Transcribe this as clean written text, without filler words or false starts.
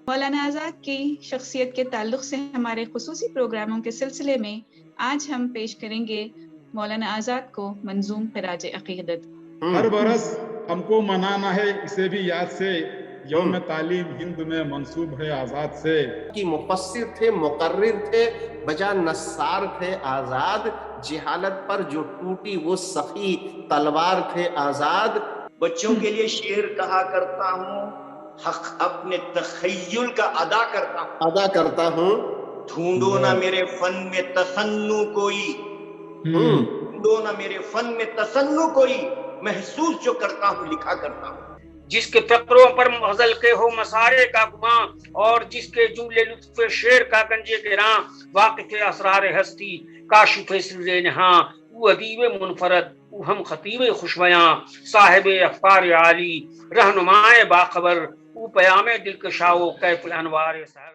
مولانا آزاد کی شخصیت کے تعلق سے ہمارے خصوصی پروگراموں کے سلسلے میں آج ہم پیش کریں گے مولانا آزاد کو منظوم خراج عقیدت۔ ہر برس ہم کو منانا ہے اسے بھی یاد سے، یوم تعلیم ہند میں منسوب ہے آزاد سے۔ کی مفسر تھے، مقرر تھے، بجا نصار تھے آزاد، جہالت پر جو ٹوٹی وہ سخی تلوار تھے آزاد۔ بچوں کے لیے شعر کہا کرتا ہوں، حق اپنے تخیل کا ادا کرتا ہوں۔ ڈھونڈو نہ میرے فن میں تصنع کوئی، ڈھونڈو نہ میرے فن میں تصنع کوئی، محسوس جو کرتا ہوں لکھا کرتا ہوں۔ جس کے فقروں پر غزل کے ہو مسارے کا گماں، اور جس کے جملے لطف شعر کا گنجے گراں، واقف اسرار ہستی کاشف سر نہاں، او ادیب منفرد او ہم خطیب خوشبیاں، صاحب افکار عالی رہنمائے باخبر، او پیام دلکشا و کیف انوار سحر۔